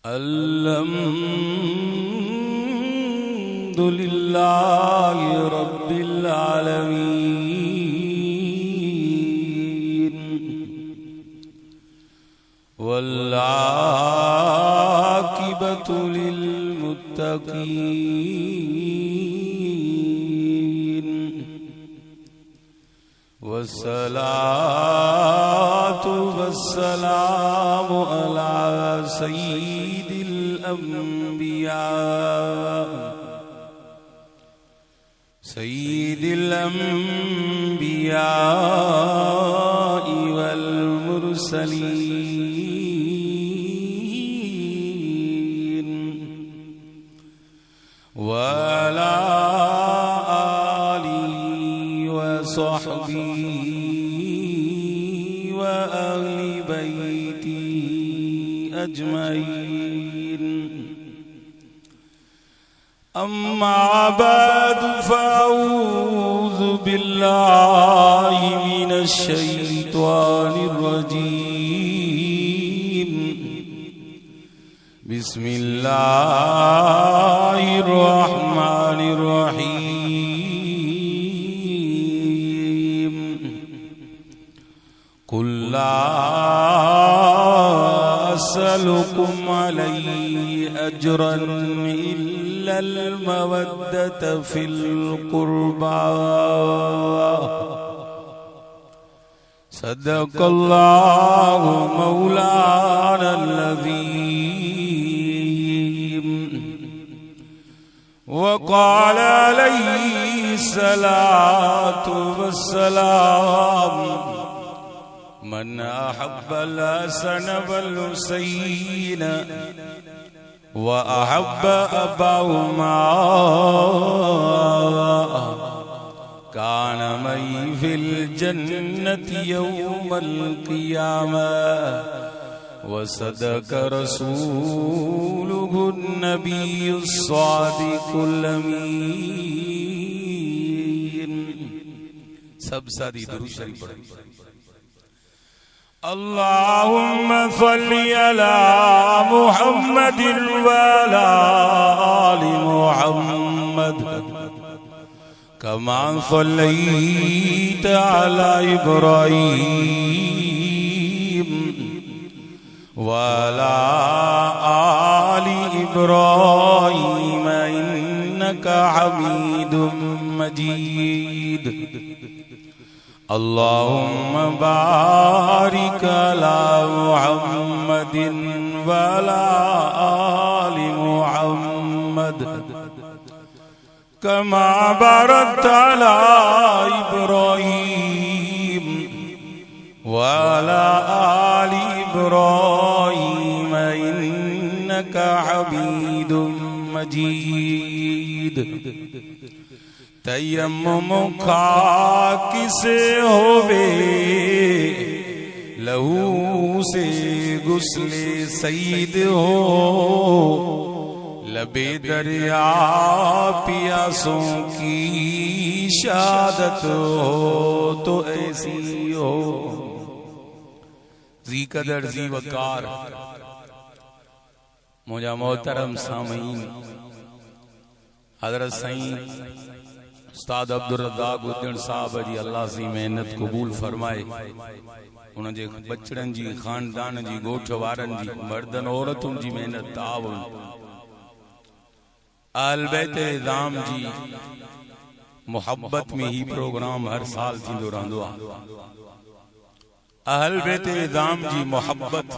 अल्हम्दुलिल्लाहि रब्बिल आलमीन वल आक़िबतु लिल मुत्तक़ीन वस्सलातु वस्सलामु अला सय्यिदिल अंबिया वल मुरसलीन वला आलिहि व सहबिहि व अहलि बैतिहि अजमईन। अम्मा बाद फ़अऊज़ु बिल्लाहि मिनश शैतानिर रजीम। बिस्मिल्लाहिर रहमानिर रहीम। कुल ला असलुकुम अलैहि अजरन इल्लल मवद्दत फिल कुर्बा। सदक़ल्लाहु मौलानल अज़ीम। वक़ाल अलैहि सलातु वस्सलाम। मन अहब्बल हसन वल हुसैन व अहब्ब अबाहुमा कान मई फिल जन्नति यौमल क़ियामा व सदक़ रसूलुहु नबियुस सादिकुल अमीन। सब सादी दुरूद शरीफ पढ़ें। अल्लाहुम्मा सल्लि अला मुहम्मदिन व अला आलि मुहम्मद कमा सल्लैत अला इब्राहीम व अला आलि इब्राहीम इन्नका हमीदुम मजीद। अल्लाहुम्मा बारिक अला मुहम्मदिन व अला आलि मुहम्मद कमा बारकता अला इब्राहीम व अला आलि इब्राहीम इन्नका हमीदुम मजीद। तयम्मुम खाकी से होवे लहू से गुस्ले सईद हो। लबे दरिया पियासों की शहादत हो तो ऐसी हो। जी कदर जी वकार मुझा मोहतरम सामीन हजरत साईं उस्ताद अब्दुल रज़ाक उद्दीन साहब जी अल्लाह सी मेहनत कबूल फरमाए। उनजे बचड़न जी खानदान जी गोठ वारन जी मर्दन औरतुन जी मेहनत ताउन अहल बैत इज़ाम जी मोहब्बत में ही प्रोग्राम हर साल थींदो रहंदो आहे। अहल बैत इज़ाम जी मोहब्बत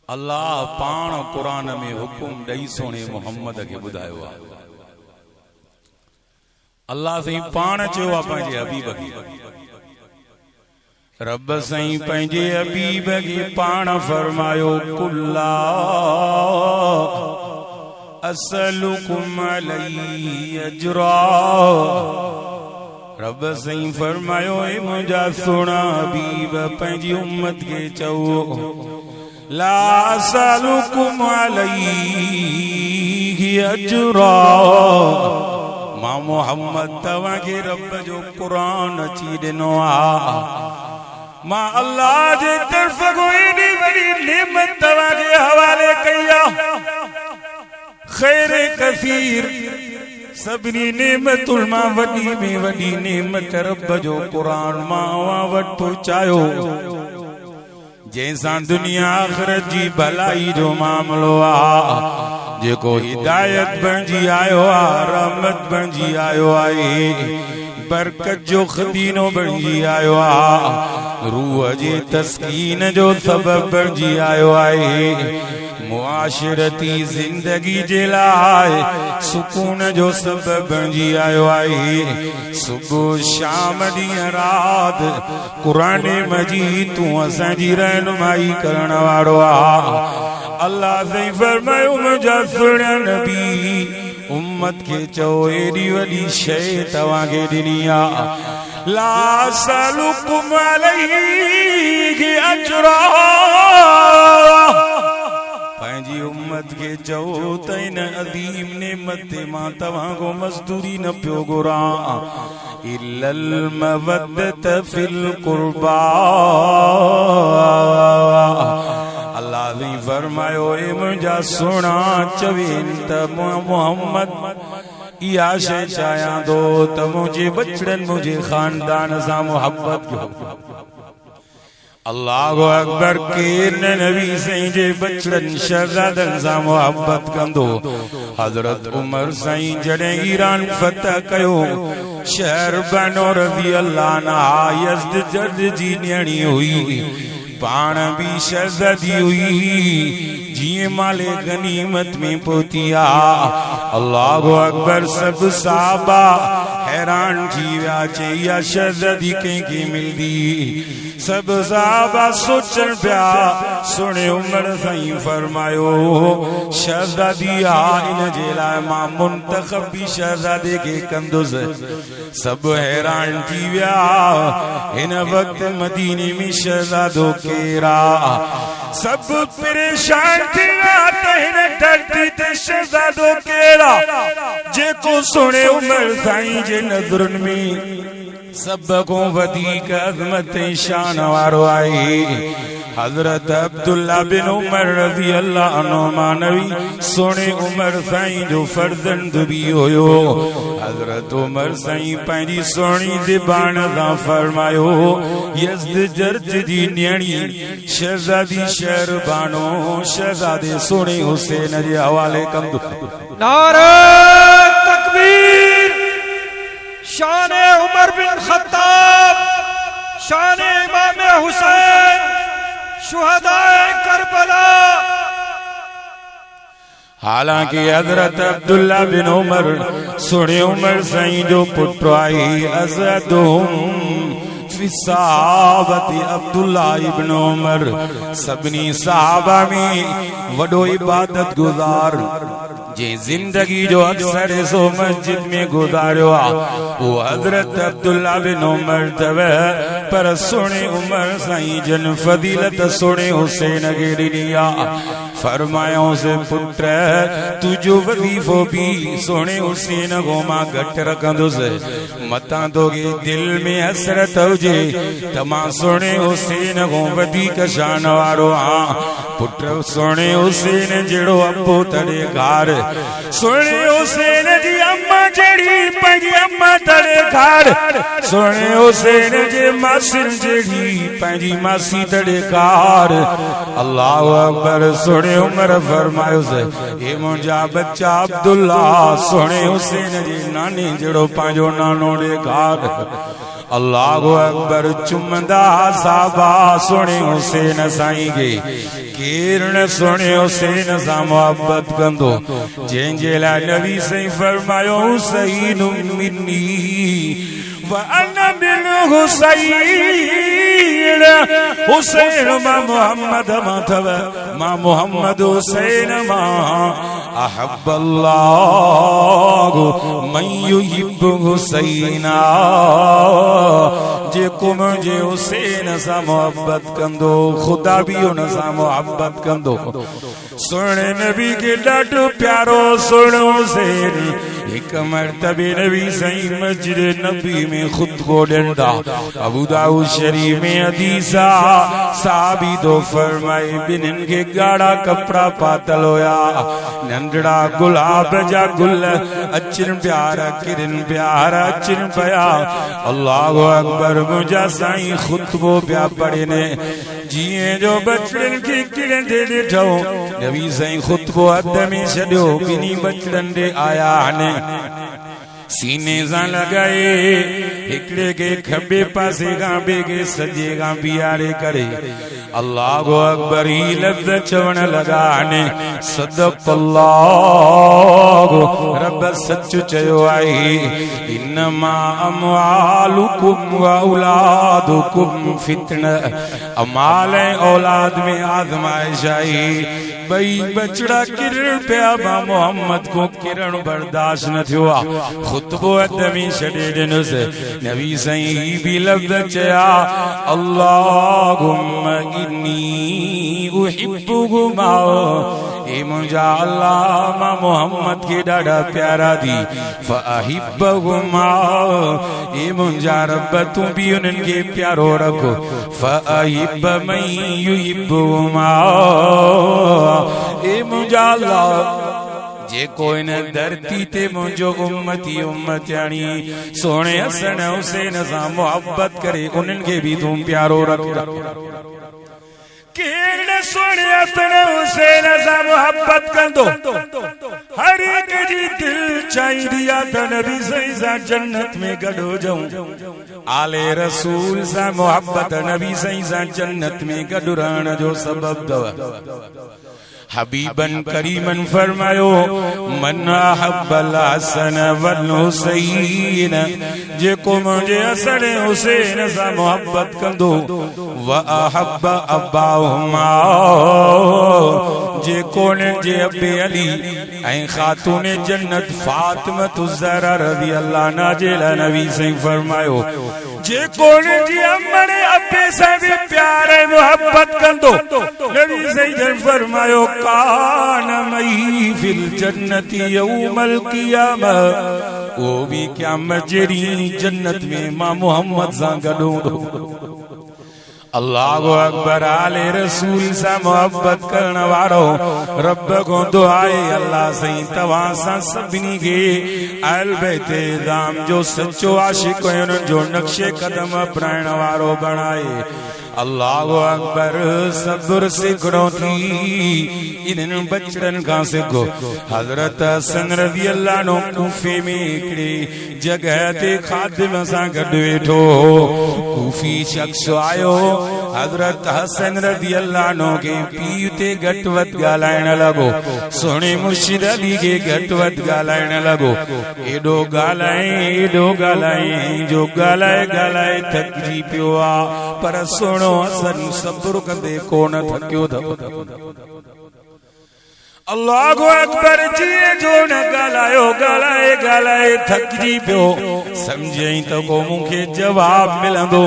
अल्लाह पाण कुरान में हुकुम ॾेई सोने मोहम्मद के ॿुधायो आहे। अल्लाह साईं पाण चयो आहे पंहिंजे हबीब खे। रब साईं पंहिंजे हबीब खे पाण फरमायो कुल्ला असलुकुम अलैहि अजरा। रब साईं फरमायो ए मुंहिंजा सुहिणा हबीब पंहिंजी उम्मत खे चओ ला असलुकुम अलैहि अजरा। मां मोहम्मद तव्हांखे रब जो कुरान अची ॾिनो आहे। मां अल्लाह जे तरफ़ कोई एॾी वॾी नेमत तव्हांखे हवाले खैर कसीर सबनी नेमतुल मां वडी में वडी नेमत रब जो कुरान मां वट पहुंचायो जैसा दुनिया आखिरत जी भलाई जो मामलो आ जेको हिदायत बणजी आयो आ रहमत बणजी आयो आहे बरकत जो खदीनो बणजी आयो आ रूह जी तस्कीन जो सबब बणजी आयो आहे मुआशरती जिंदगी जे लाइ सुकून जो सबब बणजी आयो आहे सुबुह शाम ॾींहुं राति क़ुरान मजीद तूं असांजी रहनुमाई करण वारो आ अल्लाह से फरमायो मुंहिंजा सुहिणा नबी उम्मत के चओ एडी वडी शय तवां के ॾिनी आ ला सलुकुम अलैहि अजरा पंहिंजी उम्मत के चओ त इन अदीम नेमत मां तव्हां को मज़दूरी न पियो घुरां इल्लल मवद्दत फिल कुर्बा अल्लाह ने फरमायो ए मुंहिंजा सुहिणा चवेन त मोहम्मद इहा शइ चाहियां थो त मुंहिंजे बचड़नि मुंहिंजे खानदान सां मुहब्बत कयो अल्लाह अकबर केर नबी साईं जे बचड़न शहजादन सां मुहब्बत कंदो हजरत उमर साईं जॾहिं ईरान फतह कयो शहर बनो रज़ी अल्लाह अन्हा यज़्द जद जी न्याणी हुई पाण भी शहजादी हुई जिए माले गनीमत में पहुती आ अल्लाह अकबर सब साहबा हैरान थी विया चई शहजादी कंहिंखे मिलदी सब साहबा सोचन पिया सुणे उमर साईं फरमायो शहजादी आ इन जे लाइ मां मुंतखब भी शहजादे के कंदुसि सब हैरान थी विया हिन वक्त मदीने में शहजादो केरा सब परेशान थी विया त हिन धरती ते शहजादो केरा जेको सुणे उमर साईं जे नज़रुनि में सब को वधीक अज़मत शान वारो आहे हजरत अब्दुल्ला बिन उमर रज़ी अल्लाह अन्हु मानवी सुणे उमर साईं जो फर्जंद भी हुयो हजरत उमर साईं पंहिंजी सुहिणी ज़बान सां फरमायो यज़्द जर्ज जी न्याणी शहजादी शहरबानो शहजादे सुणे हुसैन जे हवाले कंदो नारे तकबीर शान उमर बिन खत्ताब शान इमाम हुसैन शुहदाए करबला हालांकि हजरत अब्दुल्ला बिन उमर सुणे उमर साईं जो पुत्र आई अज़दुहुम फी सहाबती अब्दुल्ला इब्न उमर सबनी सहाबा में वडो इबादत गुजार जे जिंदगी जो अक्सर सो मस्जिद में गुजारियो वो हजरत अब्दुल्ला बिन उमर तव पर सुणे उमर साईं जन फजीलत सुणे हुसैन के ॾिनी फरमायो से पुत्र तुझो वजीफो भी सुणे हुसैन को मां घट रखंदुसि मता तोखे दिल में हसरत हुजे त मां सुणे हुसैन को वधीक शान वारो हाँ पुत्र सुणे हुसैन जहिड़ो अबो तड़े घार सुणे हुसैन जी अम्मा जहिड़ी पंहिंजी अम्मा तड़े घार सुणे हुसैन जे मासिन जहिड़ी पंहिंजी मासी तड़े घार अल्लाह अकबर सुणे उमर फरमायो से ए मुंहिंजा बच्चा अब्दुल्ला सुणे हुसैन जे नाने जहिड़ो पंहिंजो नानो ॾे घार अल्लाह अकबर चुमंदा साहबा सुणे हुसैन साईं के केर न सुणे हुसैन सां मुहब्बत कंदो जंहिंजे लाइ नबी साईं फरमायो हुसैन मिन्नी व अना बिन हुसैन हुसैन मां मोहम्मद मां थव मां मोहम्मद हुसैन मां अहब अल्लाह मन युहिब्बु हुसैना जेको मुंहिंजे हुसैन सां मोहब्बत कंदो खुदा भी उन सां मोहब्बत कंदो सुणे नबी के ॾाढो प्यारो सुणो हुसैन एक मर्तबे नबी साईं मस्जिद नबी में खुतबो ॾिंदा अबू दाऊद शरीफ में हदीस साबित फरमाए बिन्हिनि खे गाढ़ा कपड़ा पातल होया नंढड़ा गुलाब जा गुल अचन प्यारा किरन प्यारा अचन पया अल्लाहु अकबर मुझा साईं खुतबो प्या पढ़े ने जिए जो बचड़न की किरन दे ॾिठो नबी साईं खुतबो हथ में छॾियो ॿिन्ही बचड़न ॾे आया ने सीने सां लगाए हिकड़े के खबे पासे का बेगे सजे का बियारे करे अल्लाहु अकबर ही लफ्ज़ चवण लगा ने सदक़ल्लाहु रब सच चयो आहे इन्नमा अमवालुकुम व औलादुकुम फितना अमाल औलाद में आज़माइश आई बई बचड़ा किरण पिया बा मोहम्मद को किरण बर्दाश्त न थियो खुतबो अदमी छॾे ॾिनुस नबी साईं ही भी लफ्ज़ चया अल्लाहुम्मा इन्नी उहिब्बुहुमा ए मुंहिंजा अल्लाह मां मोहम्मद के ॾाढा प्यारा थी फअहिब्बुहुमा ए मुंहिंजा रब तू भी उन्हनि खे प्यारो रखो फअहिब्ब मन युहिब्बुहुमा ए मुंहिंजा अल्लाह जे कोई न धरती ते मुझो उम्मती उम्मतियानी सोने हसन हुसैन सां मोहब्बत करे उन्हनि खे भी तू प्यारो रख केर सोने हसन हुसैन सां मोहब्बत कंदो हर एक जी दिल चाहिदी आ त नबी साईं सां जन्नत में गॾो जाऊं आले रसूल सां मोहब्बत नबी साईं सां जन्नत में गॾु रहण जो सबब दव हबीबन करीमन फरमायो मन अहब्बल हसन वल हुसैन जेको मुझे हसन हुसैन सां मोहब्बत कंदो व अहब्ब अब्बाहुमा जेको ने जे अबे अली ऐं खातून जन्नत फातिमा ज़हरा रज़ी अल्लाह अन्हा जे लाइ नबी साईं फरमायो जेको ने जे अम्मने अबे सां भी प्यार ऐं मोहब्बत कंदो नबी साईं फरमायो कान मई फिल जन्नती यौमल क़ियामा वो भी क़यामत जेड़ी जन्नत में मां मोहम्मद सां गॾो अल्लाहु अकबर आले रसूल सां मोहब्बत करण वारो रब को दुआए अल्लाह साईं तवां सां सभिनी खे अहल बैत इज़ाम जो सच्चो आशिक हुन जो नक्शे कदम अपनाइण वारो बणाए अल्लाहु अकबर सब्र सिखणो थी इन्हनि बचड़न खां सिखो हज़रत हसन रज़ी अल्लाह अन्हु कूफे में हिकिड़ी जगह ते खादिम सां गॾु वेठो कूफी शख्स आयो हज़रत हसन रज़ी अल्लाह अन्हु के पीउ ते घटि वधि ॻाल्हाइण लॻो सुहिणे मुर्शिद अली खे घटि वधि ॻाल्हाइण लॻो एॾो ॻाल्हाए जो ॻाल्हाए ॻाल्हाए थकिजी पियो आहे पर सुहिणो हसन सब्र कंदे कोन थकियो अल्लाहु अकबर जी जो न ॻाल्हायो ॻाल्हाए थकिजी पियो समझई त को मूंखे जवाब मिलंदो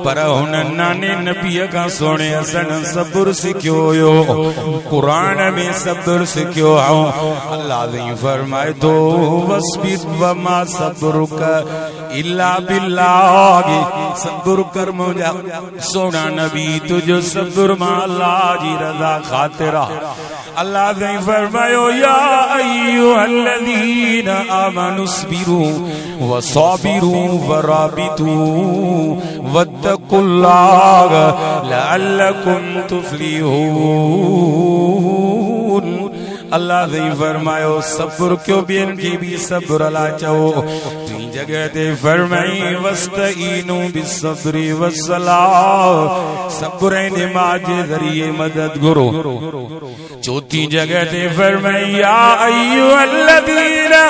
पर हुन नाने नबीअ खां सोणे हसन सब्र सिखियो हुयो क़ुरान में सब्र सिखियो अल्लाह ने फरमाए थो वस्बिर वमा सब्रुक इल्ला बिल्लाह सब्र कर मुंहिंजा सोना नबी तुझो सब्र मां अल्लाह जी रज़ा ख़ातिर अल्लाह ने फरमायो या अय्युहल्लज़ीना आमनु अस्बिरू वसाबिरू वराबितू वत्तकुल्लाह लअल्लकुम तुफ्लिहून अल्लाह ने फरमायो सब्र क्यों बेन की भी सब्र अला चओ ती जगह ते फरमाई वस्तईनु बिस्सब्रि वस्सलाह सब्र ऐं नमाज जे ज़रिए मदद घुरो चौथी जगह ते फरमाई या अय्युहल्लज़ीना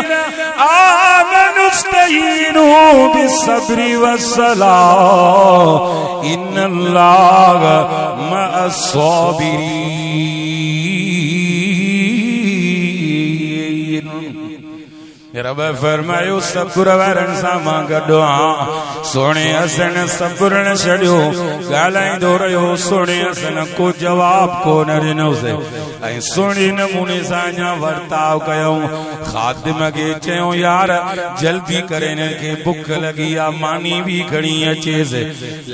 आमनु इस्तईनु बिस्सब्रि वस्सलाह इन्नल्लाह मअस्साबिरीन रब फरमायो सब्र वारनि सां मां गॾु आहियां सोणे हसन सब्र न छॾियो ॻाल्हाईंदो रहियो सोणे हसन को जवाब कोन ॾिनोसि ऐं सुहिणे नमूने सां अञा वर्ताव कयूं खादिम खे चयूं यार जल्दी करे हिनखे बुख लगी आ मानी भी खणी अचेसि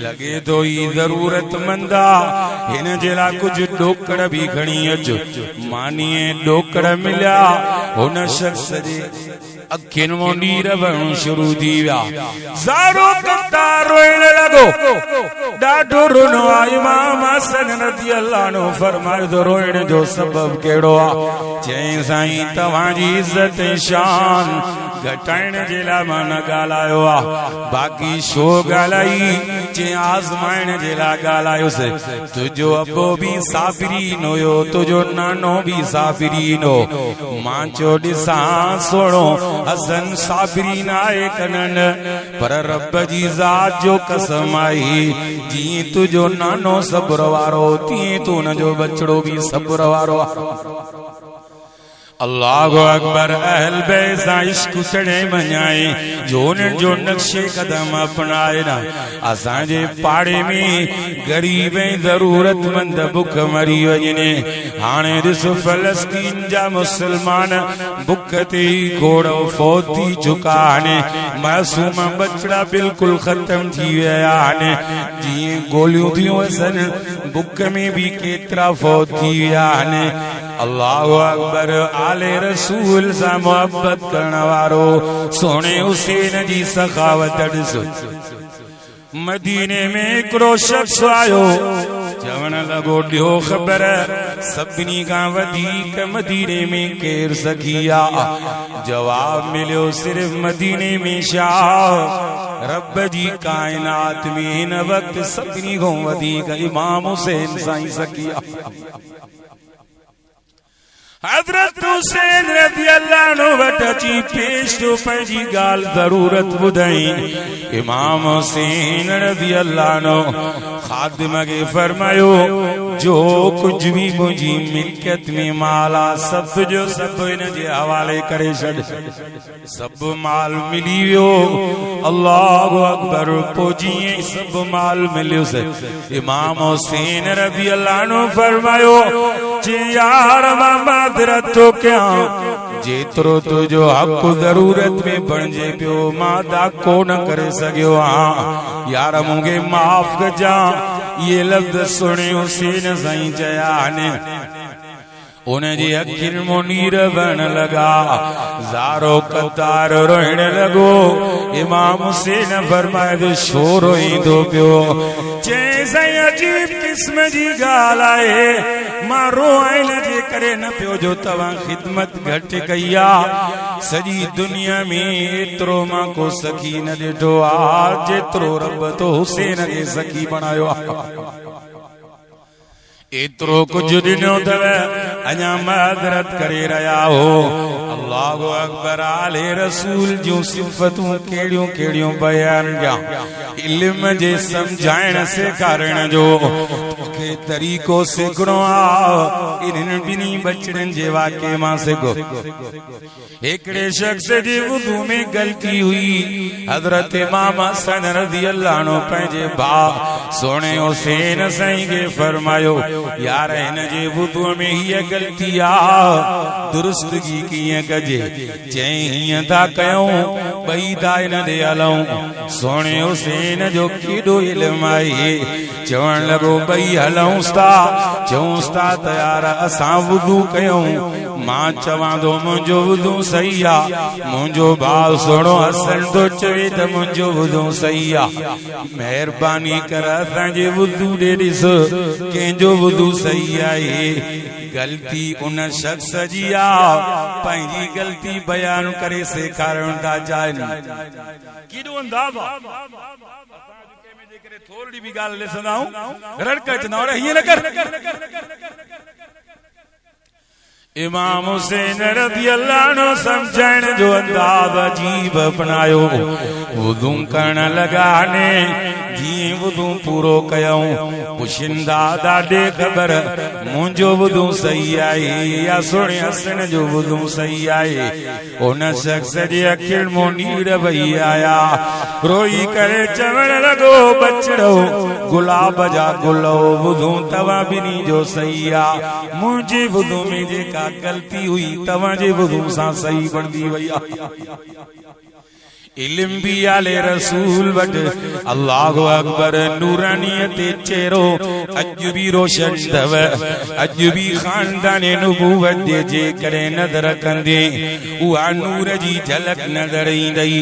लगे तो ही ज़रूरतमंद आ हिन जे लाइ कुछ ॾोकड़ भी खणी अच मानी ॾोकड़ मिलिया हुन शख्स जे अखियुनि मां नीर वहण शुरू थी विया ज़ारो कतार रोइण लॻो ॾाढो रुनो आहे इमाम हसन रज़ी अल्लाह अन्हु फरमायो त रोइण जो सबब कहिड़ो आहे चई साईं तव्हांजी इज़त शान घटाइण जे लाइ मां न ॻाल्हायो आहे बाक़ी छो ॻाल्हाई चई आज़माइण जे लाइ ॻाल्हायोसि तुंहिंजो अबो भी साबिरीन हुयो तुंहिंजो नानो भी साबिरीन हो मां चयो ॾिसां सोणो हसन साबिरीन आहे कनन पर रब जी ज़ात जो कसम आई जीअं तुंहिंजो नानो सब्र वारो तीअं तू हुनजो बचड़ो भी सब्र वारो अल्लाह अकबर अहल बैत सां इश्क चढ़े मञाए जो उन्हनि जो नक्शे कदम अपनाए ना असांजे पाड़े में गरीब ऐं ज़रूरतमंद बुख मरी वञे हाणे ॾिस फलस्तीन जा मुसलमान बुख ते घोड़ो फौत थी चुका आहिनि मासूम बचड़ा बिल्कुल खत्म थी विया आहिनि जीअं गोलियूं थियूं अचनि बुख में भी केतिरा फौत थी विया आहिनि अल्लाह अकबर आले रसूल सां मोहब्बत करण वारो सोने हुसैन जी सखावत ॾिसो मदीने में हिकिड़ो शख्स आयो चवण लॻो ॾियो ख़बर सभिनी खां वधीक मदीने में केर सखी आहे जवाब मिलियो सिर्फ मदीने में शाह रब जी कायनात में हिन वक्त सभिनी खां वधीक इमाम हुसैन साईं सखी आहे हज़रत हुसैन रज़ी अल्लाह अन्हु वटि अची पेश तो पंहिंजी ॻाल्हि ज़रूरत ॿुधाई इमाम हुसैन रज़ी अल्लाह अन्हु खादिम खे फरमायो जो कुछ भी मुंहिंजी मिल्कियत में माल आ सब जो सब हिन जे हवाले करे छॾ सब माल मिली वियो अल्लाहु अकबर पोइ जीअं सब माल मिलियोसि इमाम हुसैन रज़ी अल्लाह अन्हु फरमायो यार मां तो क्या जेतिरो तुंहिंजो हक़ ज़रूरत में बणिजे पियो मां दाको न करे सघियो आहियां यार मूंखे माफ़ कजां ये लफ़्ज़ सुणे हुसैन साईं चया आहिनि उनजी अखियुनि मां नीर वहण लॻा ज़ारो कतार रोइण लॻो इमाम हुसैन फरमायो छो रोईंदो पियो चई साईं अजीब किस्म जी ॻाल्हि आहे मां रोइण जे करे न पियो जो तव्हां ख़िदमत घटि कई आहे सॼी दुनिया में एतिरो मां को सखी न ॾिठो आहे जेतिरो रब तो हुसैन खे सखी बणायो आहे एतिरो कुझु ॾिनो अथव अञा माज़रत करे रहिया हो अल्लाहु अकबर आले रसूल जूं सिफ़तूं कहिड़ियूं कहिड़ियूं बयान कयां इल्म जे सम्झाइण सेखारण जो तोखे तरीक़ो सिखणो आहे इन्हनि ॿिन्ही बचड़नि जे वाक़े मां सिखो हिकिड़े शख्स जे वुज़ू में ग़लती हुई हज़रत इमाम हसन रज़ी अल्लाह अन्हु पंहिंजे भाउ सोणे हुसैन साईं खे फरमायो यार हिन जे वुज़ू में हीअ ग़लती आहे दुरुस्तगी कीअं कजे चई हीअं था कयूं ॿई था हिन ॾे हलूं सोणे हुसैन जो केॾो इल्मु आहे चवण लॻो ॿई हलूं था चऊंसि था त यार असां वुज़ू कयूं मां चवां थो मुंहिंजो वुज़ू सही आहे मुंहिंजो भाउ सोणो हसन थो चवे त मुंहिंजो वुज़ू सही आहे महिरबानी कर असांजे वुज़ू ॾे ॾिस कंहिंजो वुज़ू सही आहे गलती उन शख्स जी आहे पंहिंजी गलती बयान करे सेखारण था चाहिनि केॾो अंदाज़ थोरी बि ॻाल्हि ॾिसंदा आहियूं रड़क अचंदा हीअं न कर इमाम हुसैन रज़ी अल्लाह अन्हु समझाइण जो अंदाज़ अजीब अपनायो वुज़ू करण लॻा ने जीअं वुज़ू पूरो कयूं पुछंदा ॾाॾे ख़बर मुंहिंजो वुदू सही आहे या सुणे हसन जो वुदू सही आहे। उन शख्स जे अखियुनि मां नीर वही आया, रोई करे चवण लॻो बचड़ो गुलाब जा गुल वुदू तव्हां ॿिन्ही जो सही आहे। मुंहिंजे वुदू में जेका ग़लती हुई तव्हांजे वुदू सां सही बणदी वई आहे। इल्म भी आले रसूल वट अल्लाहु अकबर नूरानियत चेहरो अज भी रोशन थव, अज भी खानदान नबूवत जे करे नजर कंदे उहा नूर जी झलक नजर ईंदई।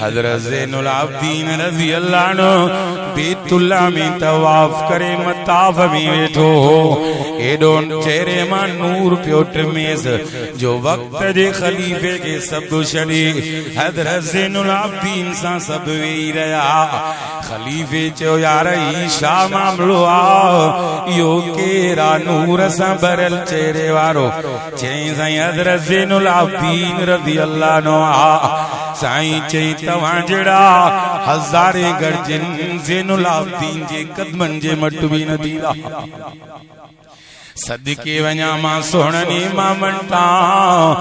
हज़रत ज़ैनुल आबिदीन रज़ी अल्लाह अन्हु बैतुल्ला में तवाफ करे मताफ में वेठो हो, एडो चेहरे मां नूर पियो टिमेस जो वक्त जे खलीफे के सब छॾे हज़रत ज़ैनुल आबिदीन सां सब वेही रहा। खलीफे चयो यार ई छा मामलो आ, इहो केरा नूर सां भरियल चेहरे वारो? चई साईं हज़रत ज़ैनुल आबिदीन रज़ी अल्लाह अन्हु आ। साईं चई तव्हां जहिड़ा हज़ारे गॾिजन ज़ैनुल आबिदीन जे कदमनि जे मट बि न थींदा। सदके वञा मां सोहणनि इमामनि तां,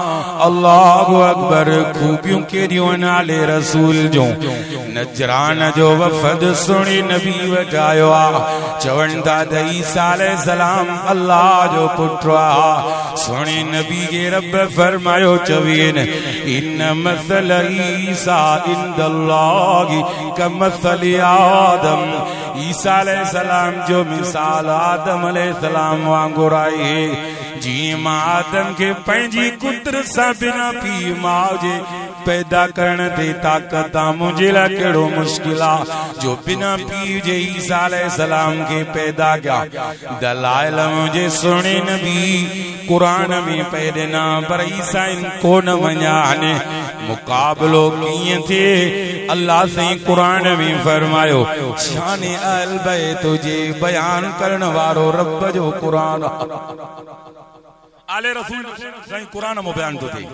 अल्लाहु अकबर खूबियूं केॾियूं नाले रसूल जो। नजरान जो वफ़द सुणी नबी वटि आयो आ, चवनि था त ईसा अलैहिस्सलाम अल्लाह जो पुटु आ। सुणी नबी खे रब फरमायो चवीन इन मसल ईसा इंदल्लाहि कमसल आदम। ईसा अलैहिस्सलाम जो मिसाल आदम अलैहिस्सलाम वांगुरु आहे। जीअं मां आदम खे पंहिंजी कुदरत सां बिना पीउ माउ जे पैदा करण ते ताक़त आ, मुंहिंजे लाइ कहिड़ो मुश्किल आ जो बिना पीउ जे ईसा अलैहिस्सलाम खे पैदा कया। दलाइल मुंहिंजे सुहिणे नबी क़ुरान में पैॾिना, पर ईसा को न मञा। हाणे मुक़ाबलो कीअं थिए? अल्लाह साईं क़ुरान में फरमायो शान अहल बैत तुझे बयान करण वारो रब जो क़ुरान आले रसूल साईं क़ुरान में बयान तो थिए।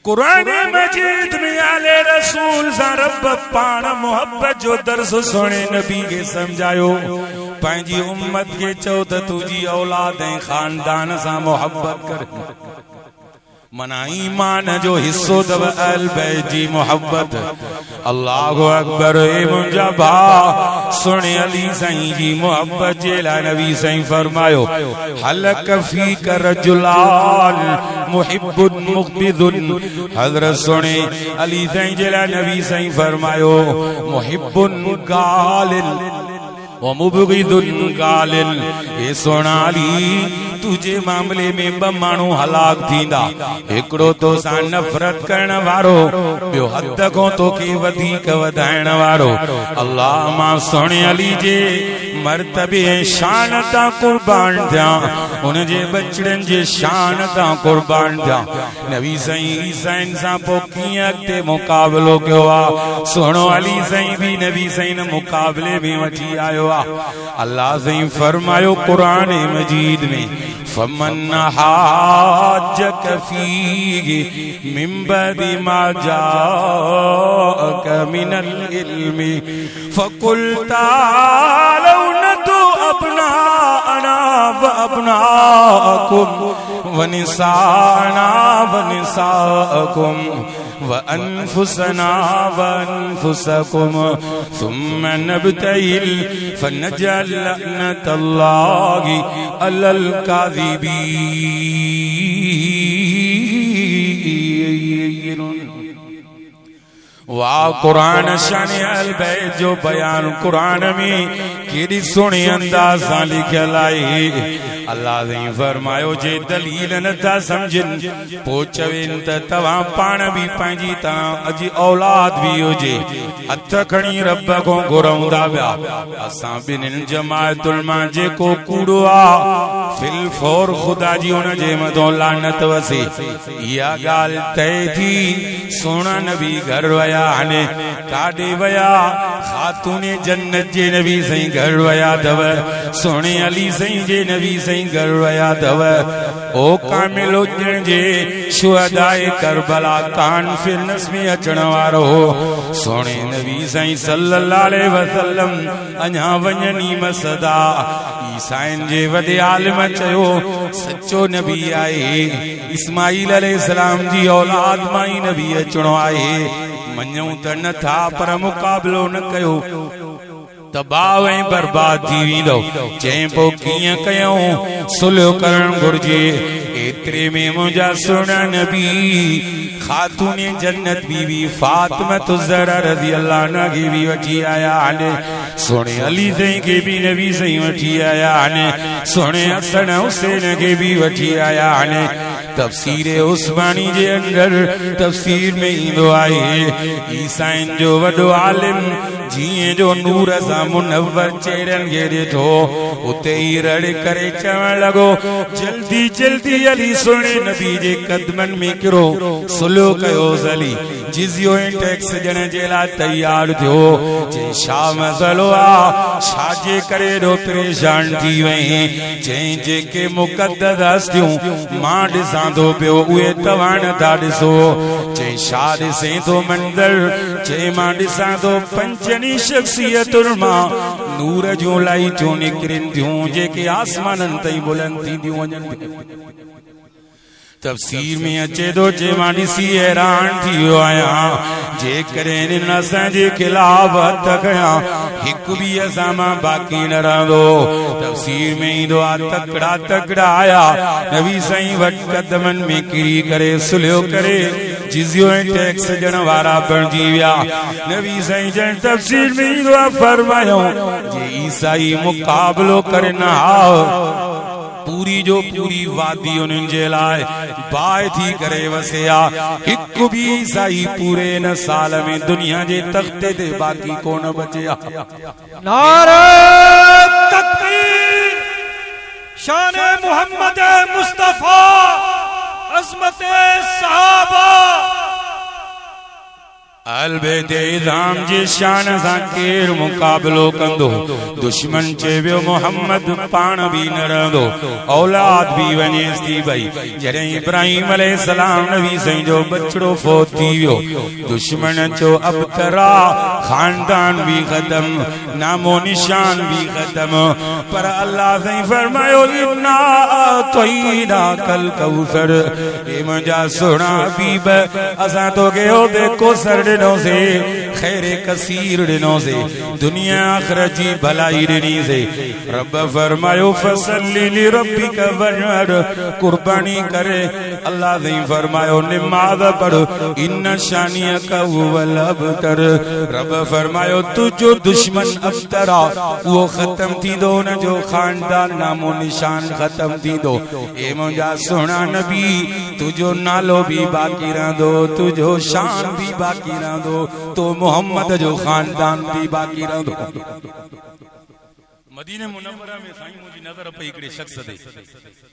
कुरान मजीद में आले रसूल सां रब पाण मोहब्बत जो दर्स सुणे नबी के समझायो। पंहिंजी उम्मत के चओ त तुंहिंजी औलाद ऐं खानदान सां मोहब्बत कर, मना ईमान जो हिस्सो तव अहल बैत जी मोहब्बत। अल्लाहु अकबर। ए मुंहिंजा भाउ सुणे अली साईं जी मोहब्बत जे लाइ नबी साईं फरमायो हलक फीक रजुलान मुहिब्बुन मुक़बिदुन। हज़रत सुणे अली साईं जे लाइ नबी साईं फरमायो मुहिब्बुन गालिल व मुबग़िदुन गालिल। ए सोना अली तुझे मामले में ब माण्हू हलाक थींदा, हिकिड़ो तो सां नफ़रत करण वारो, ॿियो हद खां तोखे वधीक वधाइण वारो। अल्लाह मां सुहिणे अली जे मर्तबे ऐं शान तां क़ुर्बान थिया, उन जे बचड़नि जे शान तां क़ुर्बान थिया। नबी साईं ईसाइन सां पोइ कीअं अॻिते मुक़ाबलो कयो आहे? सुहिणो अली साईं भी नबी साईं मुक़ाबले में वठी आयो आहे। अल्लाह साईं फरमायो क़ुरान मजीद में फमन हाजक फीहि मिन बअदि मा जाअक मिनल इल्मि फकुल तालौ नदु अब्नाअना व अब्नाअकुम व निसाअना व निसाअकुम व अनफुसना व अनफुसकुम सुम्म नब्तहिल फनजअल लअनतल्लाहि अलल काज़िबीन। वाह कुरान शान अहल बैत जो बयान कुरान में केड़ी सुणी अंदाज सां लिखियल आहे। अल्लाह ने फरमायो जे दलील नथा समझन पोइ चवेन त तव्हां पाण बि पंहिंजी तरह अॼु औलाद बि हुजे हथ खणी रब खां घुरंदा विया। असां ॿिन्हिनि जमायतुल मां जेको कूड़ो आहे फिल फौर ख़ुदा जी हुन जे मथां लानत वसे। इहा ॻाल्हि तय थी। सोना नबी घर वया, हाणे काॾे वया? खातून जन्नत जे नबी साईं घर वया अथव, सोणे अली साईं जे नबी साईं घर वया अथव। ओ कामिल उजण जे शुहदाए करबला कॉन्फ्रेंस में अचण वारो सोने नबी साईं सल्लल्लाहु अलैहि वसल्लम अञा वञनी मसदा ईसाइन जे वॾे आलिम चयो सच्चो नबी आहे इस्माईल अलैहिस्सलाम जी औलाद मां ई नबी अचणो आहे मञूं त नथा पर मुक़ाबिलो न कयो तबाह ऐं बर्बाद थी वेंदो चई पोइ कीअं कयूं सुलह करणु घुर्जे एतिरे में मुंहिंजा सुहिणा नबी खातून जन्नत बीवी फातिमा ज़हरा रज़ी अल्लाह अन्हा खे बि वठी आया आहिनि सुहिणे अली साईं खे बि नबी साईं वठी आया आहिनि सुहिणे हसन हुसैन खे बि वठी आया आहिनि तफसीर उस्मानी जे अंदर तफसीर में ईंदो आहे ईसाइन जो वॾो आलिम जीअं जो नूर सां मुनव्वर चेहरनि खे ॾिठो उते ई रड़ करे चवण लॻो जल्दी जल्दी अली सुहिणे नबी जे कदमनि में किरो सुलह कयो अली जिज़ियो ऐं टैक्स ॾियण जे लाइ तयार थियो चई छा मसइलो आहे छाजे करे एॾो परेशान थी वई चई जेके मुक़दस हस्तियूं मां ॾिसां थो पियो उहे तव्हां नथा ॾिसो चई छा ॾिसे थो मंदर चई मां ॾिसां थो पंजनी शख्सियतुनि मां नूर जूं लाइटूं निकिरनि थियूं जेके आसमाननि ताईं बुलंद थींदियूं वञनि तफसीर में अचे थो जे मां ॾिसी हैरान थी वियो आहियां जेकॾहिं हिन असांजे खिलाफ़ हथ खयां हिकु बि असां मां बाक़ी न रहंदो तफसीर में ईंदो आहे तकड़ा तकड़ा आया नबी साईं वटि कदमनि में किरी करे सुलह करे जिज़ियो ऐं टैक्स ॾियण वारा बणिजी विया नबी साईं जन तफसीर में ईंदो आहे फरमायो जे ईसाई मुक़ाबिलो करे न आओ पूरी जो पूरी वादी उन्हनि जे लाइ बाहि थी करे वसिया हिकु बि ईसाई पूरे न साल में दुनिया जे तख़्ते ते बाक़ी कोन बचिया नारे तकबीर शान मोहम्मद मुस्तफा अज़मत सहाबा अहल बैत इज़ाम जी शान सां केरु मुक़ाबिलो कंदो दुश्मन चयो मोहम्मद पाण बि न रहंदो औलाद बि वञेसि थी भई जॾहिं इब्राहिम अलैहिस्सलाम नबी साईं जो बचड़ो फौत थी वियो दुश्मन चयो अब तरा खानदान भी खत्म नामो निशान भी खत्म पर अल्लाह साईं फरमायो इन्ना तोईना कल कौसर ए मुंहिंजा सुहिणा हबीब असां तोखे उते कोसर ॾिनो से खैर कसीर ॾिनो से दुनिया आख़िरत जी भलाई ॾिनी से रब फरमायो फसल्ली लिरब्बिक वन्हर कुर्बानी करे अल्लाह ने फरमायो नमाज़ पढ़ इन शानियक हुवल अबतर रब फरमायो तुझो दुश्मन अबतरा वो खत्म थींदो न जो खानदान नामो निशान खत्म थींदो ए मुंहिंजा सुहिणा नबी तुझो नालो भी बाक़ी रहंदो तुझो शान भी बाक़ी रहंदो तो मोहम्मद जो खानदान भी बाक़ी रहंदो मदीने मुनव्वरा में साईं मुंहिंजी नज़र पई हिकिड़े शख्स ते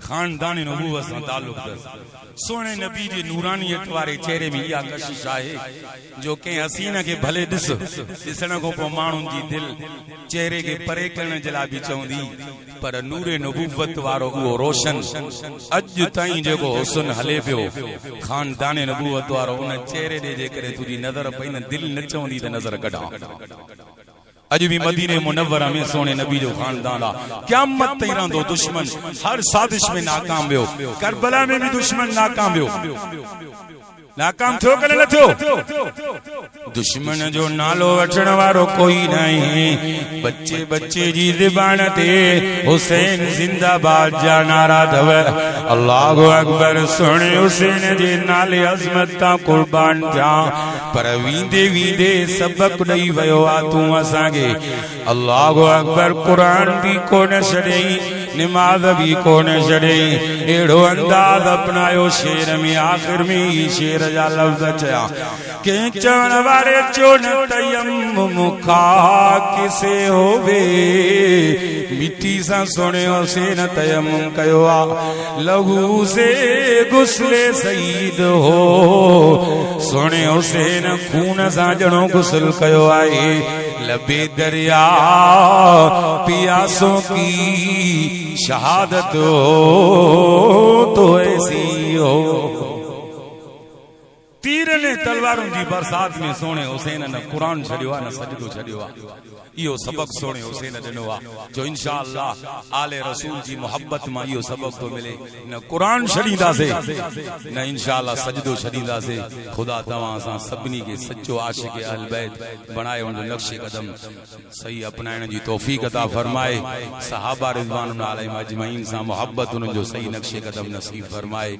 खानदान नबूवत सां ताल्लुक़ अथसि सुहिणे नबी जे नूरानियत वारे चेहरे में इहा कशिश आहे जो कंहिं हसीन खे भले ॾिसण खां पोइ माण्हुनि जी दिलि चेहरे खे परे करण जे लाइ बि चवंदी पर नूरे नबूवत वारो उहो रोशन अॼु ताईं जेको हुस्न हले पियो खानदान नबूवत वारो उन चेहरे ॾे जे करे तुंहिंजी नज़र पई न दिलि न चवंदी त नज़र कढां अज भी मदीने मुनव्वरा में सोने नबी जो खानदान आ क़यामत ताईं रहंदो दुश्मन हर साजिश में नाकाम वियो करबला में भी दुश्मन नाकाम वियो नाकाम थियो कने न थियो दुश्मन जो नालो वठण वारो कोई नहीं बच्चे बच्चे जी ज़बान ते हुसैन जिंदाबाद जा नारा अथव अल्लाहु अकबर सुहिणे हुसैन जे नाले अज़मत तां कुर्बान थिया पर वींदे वींदे सबक ॾेई वियो आ तूं असांखे अल्लाहु अकबर कुरान भी कोन छॾियईं नमाज़ भी कोन छॾियईं अहिड़ो अंदाज़ अपनायो शेर में आख़िर में ही शेर जा लफ्ज़ चया कंहिं चवण वारे चो न तयम्मुम खा किसे होवे मिट्टी सां सुहिणे हुसैन तयम्मुम कयो आ लहू से गुस्ले सईद हो सुहिणे हुसैन खून सां ॼणो गुस्ल कयो आहे लबे दरिया पियासों की शहादत हो तो ऐसी हो। तीर ने तलवारों जी बरसात में सोने हुसैन न कुरान छड़ियो न सजदो छड़ियो। इहो सबक सोने हुसैन दिनो आ जो इंशाअल्लाह आले रसूल जी मोहब्बत में इहो सबक तो मिले। न कुरान छड़ींदा से न इंशाअल्लाह सजदो छड़ींदा से। खुदा तवां असां सभिनी के सच्चो आशिक अहल बैत बनाए उन नक्शे कदम सही अपनाइण जी तौफीक अता फरमाए। सहाबा रिज़वानुल्लाह अलैहिम अजमईन सां मोहब्बत उन जो सही नक्शे कदम नसीब फरमाए।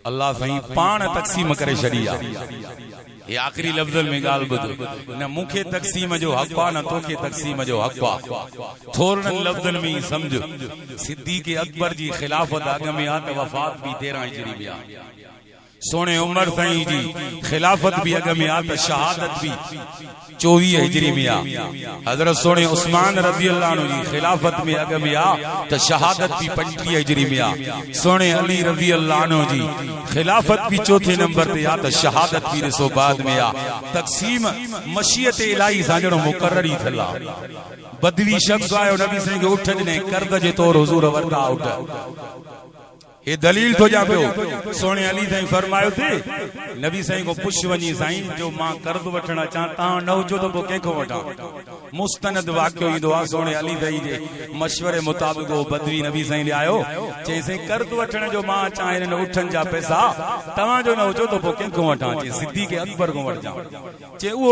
अल्लाह सही पाण तक़सीम करे छड़ी आ। ये आखिरी लफ्ज़न में गाल ॿुध न मूंखे तक़सीम जो हक़ आ न तोखे तक़सीम जो हक़ आ। थोरन लफ्ज़न में समझ सिद्दीक़ अकबर जी खिलाफत अग में आ त वफ़ात भी 13 हिजरी में आ। सोने उमर साईं जी खिलाफत भी अग में आ त शहादत भी 24 हिजरी में आ। हजरत सोने उस्मान रज़ी अल्लाह अन्हु जी खिलाफत में अग में आ त शहादत भी 35 हिजरी में आ। सोने अली रज़ी अल्लाह अन्हु जी खिलाफत भी 4थे नंबर ते आ त शहादत भी ॾिसो बाद में आ। तक़सीम मशीयत इलाही सां जणो मुक़र्रर ई थियल आ। बदवी शख्स आयो नबी साईं खे उठ ॾिने कर्द जे तौर हुज़ूर वरता उठ। ये दलील तो जा पियो सोने अली साईं फरमायो थे नबी साईं को पुछ वनी साईं जो मां कर्ज वठना चाहता न हुजो तो के को वठा। मुस्तनद वाक्यो ईंदो आ सोने अली साईं जे मशवरे मुताबिक वो बदवी नबी साईं ले आयो चे से कर्ज वठण जो मां चाहे न उठन जा पैसा तवा जो न हुजो तो के को वठा। चे सिद्दीक़ अकबर को वठ जा। चे वो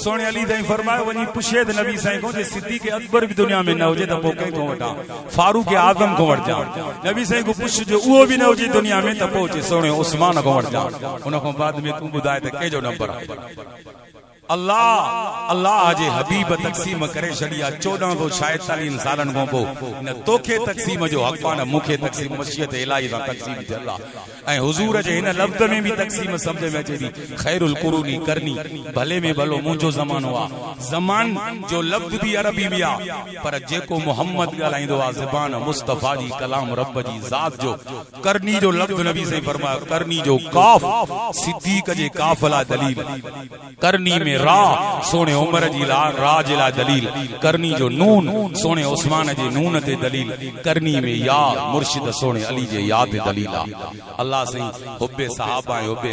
सोने अली साईं फरमायो वनी पुछे त नबी साईं को जे सिद्दीक़ अकबर भी दुनिया में न हुजे तो के को वठा। फारूक आजम को वठ जा। नबी साईं को पुछ वो भी न हुजे दुनिया में त पहुंचे सोने उस्मान को वठ जा। उन को बाद में तू बुधाए त के जो नंबर आ। अल्लाह अल्लाह जे हबीब तक़सीम करे छड़िया 1446 सालन को पो न तोखे तक़सीम जो हक़ आ न मूंखे तक़सीम मशीयत इलाही दा तक़सीम थे अल्लाह। ऐं हुजूर जे हिन लफ्ज़ में भी तक़सीम समझ में अचे थी खैरुल कुरूनी करनी भले में भलो मुंहिंजो ज़मानो आ। ज़मान जो लफ्ज़ भी अरबी में आ पर जेको मोहम्मद ॻाल्हाईंदो आ ज़बान मुस्तफ़ा जी कलाम रब जी ज़ात जो करनी जो लफ्ज़ नबी से फरमायो करनी जो काफ सिद्दीक़ जे काफ ला दलील करनी में रा सोने उमर जी रा जे ला दलील करनी जो नून सोने उस्मान जे नून ते दलील करनी में या मुर्शिद सोने अली जे या ते दलील आ। अल्लाह सही हुब्बे सहाबा हुब्बे